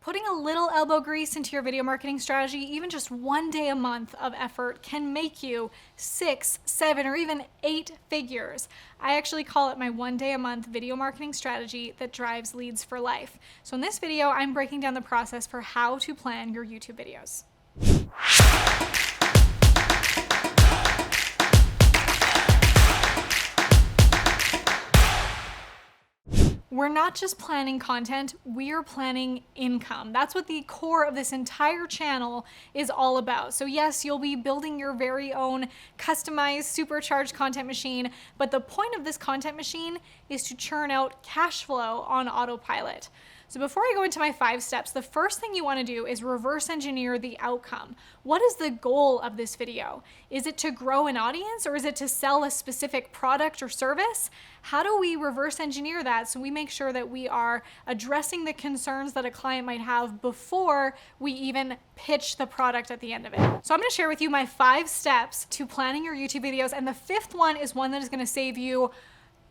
Putting a little elbow grease into your video marketing strategy, even just one day a month of effort, can make you 6, 7, or even 8 figures. I actually call it my one day a month video marketing strategy that drives leads for life. So in this video, I'm breaking down the process for how to plan your YouTube videos. We're not just planning content, we're planning income. That's what the core of this entire channel is all about. So yes, you'll be building your very own customized, supercharged content machine, but the point of this content machine is to churn out cash flow on autopilot. So before I go into my 5 steps, the first thing you want to do is reverse engineer the outcome. What is the goal of this video? Is it to grow an audience, or is it to sell a specific product or service? How do we reverse engineer that so we make sure that we are addressing the concerns that a client might have before we even pitch the product at the end of it? So I'm going to share with you my 5 steps to planning your YouTube videos, and the 5th one is one that is going to save you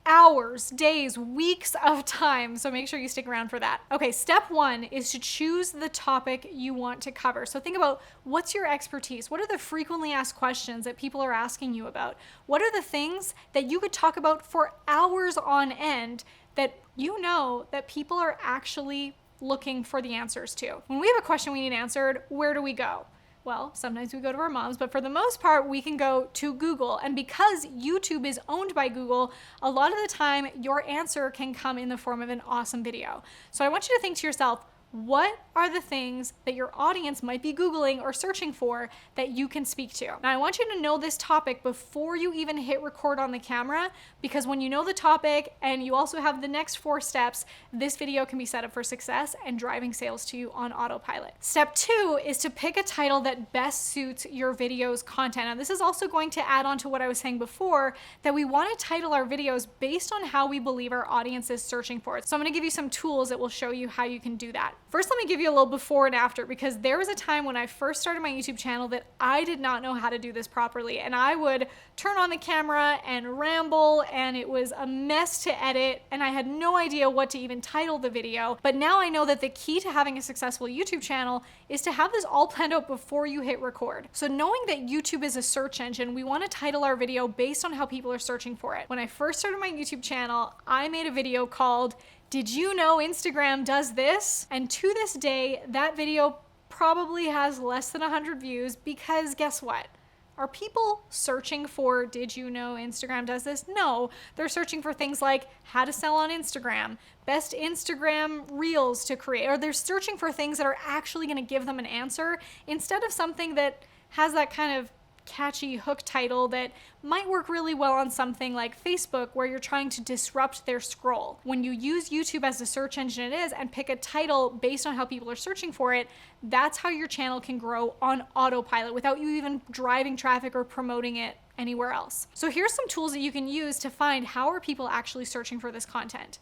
hours, days, weeks of time. So make sure you stick around for that. Okay, step 1 is to choose the topic you want to cover. So think about, what's your expertise? What are the frequently asked questions that people are asking you about? What are the things that you could talk about for hours on end that you know that people are actually looking for the answers to? When we have a question we need answered, where do we go? Well, sometimes we go to our moms, but for the most part, we can go to Google. And because YouTube is owned by Google, a lot of the time, your answer can come in the form of an awesome video. So I want you to think to yourself, what are the things that your audience might be Googling or searching for that you can speak to? Now, I want you to know this topic before you even hit record on the camera, because when you know the topic and you also have the next 4 steps, this video can be set up for success and driving sales to you on autopilot. Step 2 is to pick a title that best suits your video's content. Now, this is also going to add on to what I was saying before, that we want to title our videos based on how we believe our audience is searching for it. So I'm going to give you some tools that will show you how you can do that. First, let me give you a little before and after, because there was a time when I first started my YouTube channel that I did not know how to do this properly, and I would turn on the camera and ramble, and it was a mess to edit, and I had no idea what to even title the video. But now I know that the key to having a successful YouTube channel is to have this all planned out before you hit record. So knowing that YouTube is a search engine, we want to title our video based on how people are searching for it. When I first started my YouTube channel, I made a video called "Did you know Instagram does this?" And to this day, that video probably has less than 100 views, because guess what? Are people searching for, did you know Instagram does this? No, they're searching for things like how to sell on Instagram, best Instagram reels to create, or they're searching for things that are actually going to give them an answer instead of something that has that kind of catchy hook title that might work really well on something like Facebook, where you're trying to disrupt their scroll. When you use YouTube as the search engine it is and pick a title based on how people are searching for it, that's how your channel can grow on autopilot without you even driving traffic or promoting it anywhere else. So here's some tools that you can use to find how are people actually searching for this content.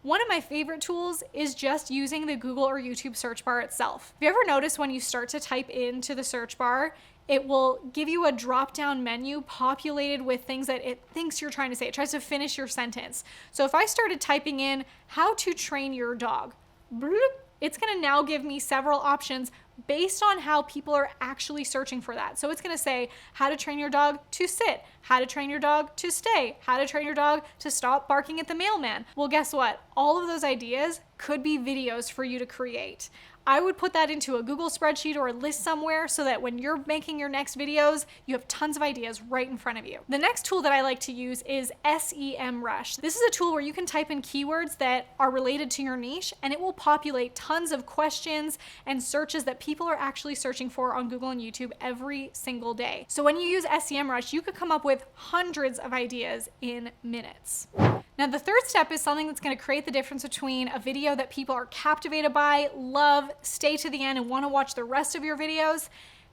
One of my favorite tools is just using the Google or YouTube search bar itself. Have you ever noticed when you start to type into the search bar, it will give you a drop-down menu populated with things that it thinks you're trying to say. It tries to finish your sentence. So if I started typing in how to train your dog, bloop, it's gonna now give me several options based on how people are actually searching for that. So it's gonna say how to train your dog to sit, how to train your dog to stay, how to train your dog to stop barking at the mailman. Well, guess what? All of those ideas could be videos for you to create. I would put that into a Google spreadsheet or a list somewhere so that when you're making your next videos, you have tons of ideas right in front of you. The next tool that I like to use is SEMrush. This is a tool where you can type in keywords that are related to your niche, and it will populate tons of questions and searches that people are actually searching for on Google and YouTube every single day. So when you use SEMrush, you could come up with hundreds of ideas in minutes. Now, the 3rd step is something that's going to create the difference between a video that people are captivated by, love, stay to the end, and want to watch the rest of your videos,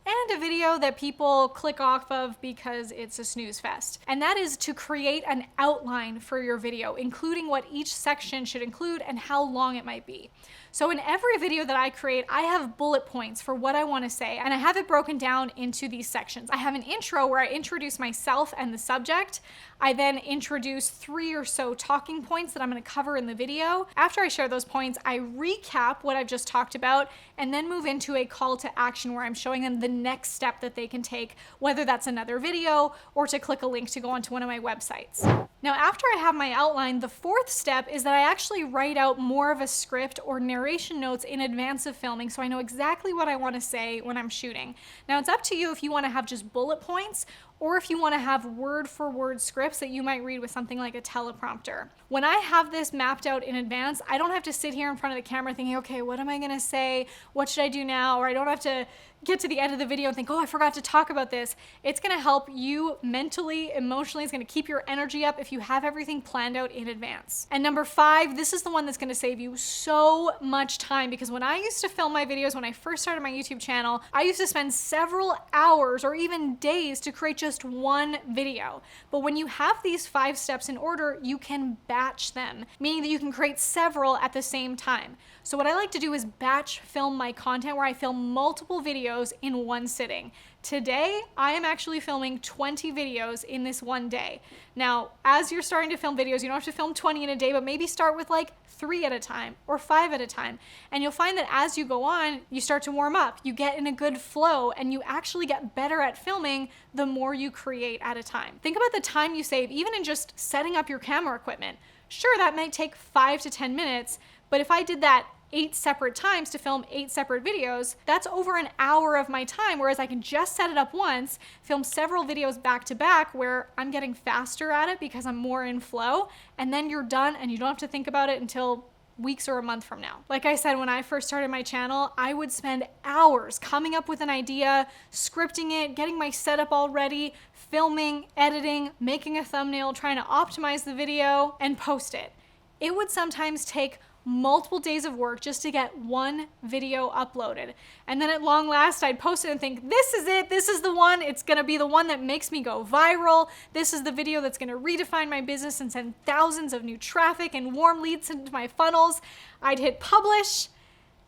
and a video that people click off of because it's a snooze fest. And that is to create an outline for your video, including what each section should include and how long it might be. So in every video that I create, I have bullet points for what I want to say, and I have it broken down into these sections. I have an intro where I introduce myself and the subject. I then introduce 3 or so talking points that I'm going to cover in the video. After I share those points, I recap what I've just talked about and then move into a call to action where I'm showing them the next step that they can take, whether that's another video or to click a link to go onto one of my websites. Now, after I have my outline, the 4th step is that I actually write out more of a script or narration notes in advance of filming so I know exactly what I want to say when I'm shooting. Now, it's up to you if you want to have just bullet points or if you want to have word for word scripts that you might read with something like a teleprompter. When I have this mapped out in advance, I don't have to sit here in front of the camera thinking, okay, what am I going to say? What should I do now? Or I don't have to get to the end of the video and think, oh, I forgot to talk about this. It's going to help you mentally, emotionally. It's going to keep your energy up if you have everything planned out in advance. And number 5, this is the one that's going to save you so much time, because when I used to film my videos, when I first started my YouTube channel, I used to spend several hours or even days to create just one video. But when you have these 5 steps in order, you can batch them, meaning that you can create several at the same time. So what I like to do is batch film my content where I film multiple videos in one sitting. Today, I am actually filming 20 videos in this one day. Now, as you're starting to film videos, you don't have to film 20 in a day, but maybe start with like 3 at a time or 5 at a time. And you'll find that as you go on, you start to warm up, you get in a good flow, and you actually get better at filming the more you create at a time. Think about the time you save, even in just setting up your camera equipment. Sure, that might take 5 to 10 minutes, but if I did that 8 separate times to film 8 separate videos, that's over an hour of my time, whereas I can just set it up once, film several videos back to back where I'm getting faster at it because I'm more in flow, and then you're done and you don't have to think about it until weeks or a month from now. Like I said, when I first started my channel, I would spend hours coming up with an idea, scripting it, getting my setup all ready, filming, editing, making a thumbnail, trying to optimize the video, and post it. It would sometimes take multiple days of work just to get one video uploaded. And then at long last, I'd post it and think, this is it, this is the one, it's gonna be the one that makes me go viral. This is the video that's gonna redefine my business and send thousands of new traffic and warm leads into my funnels. I'd hit publish,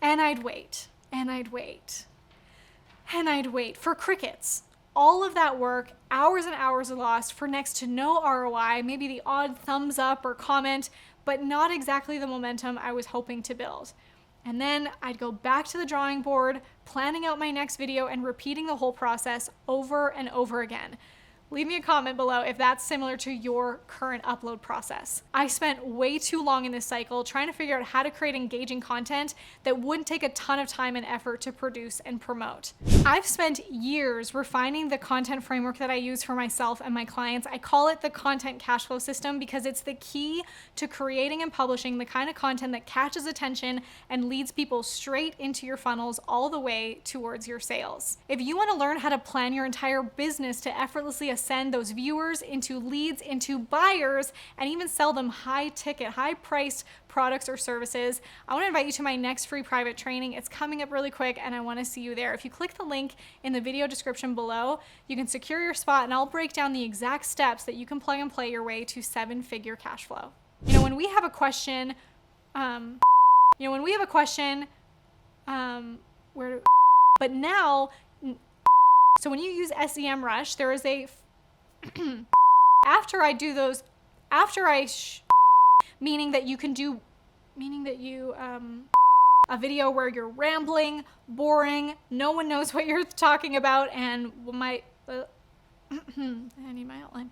and I'd wait, and I'd wait, and I'd wait for crickets. All of that work, hours and hours lost for next to no ROI, maybe the odd thumbs up or comment, but not exactly the momentum I was hoping to build. And then I'd go back to the drawing board, planning out my next video and repeating the whole process over and over again. Leave me a comment below if that's similar to your current upload process. I spent way too long in this cycle trying to figure out how to create engaging content that wouldn't take a ton of time and effort to produce and promote. I've spent years refining the content framework that I use for myself and my clients. I call it the content cash flow system because it's the key to creating and publishing the kind of content that catches attention and leads people straight into your funnels all the way towards your sales. If you want to learn how to plan your entire business to effortlessly ascend those viewers into leads, into buyers, and even sell them high ticket, high priced products or services, I want to invite you to my next free private training. It's coming up really quick and I want to see you there. If you click the link in the video description below, you can secure your spot and I'll break down the exact steps that you can plug and play your way to 7-figure cash flow. When we have a question, but now, so when you use SEMrush, there is a meaning that you a video where you're rambling, boring, no one knows what you're talking about, and I need my outline.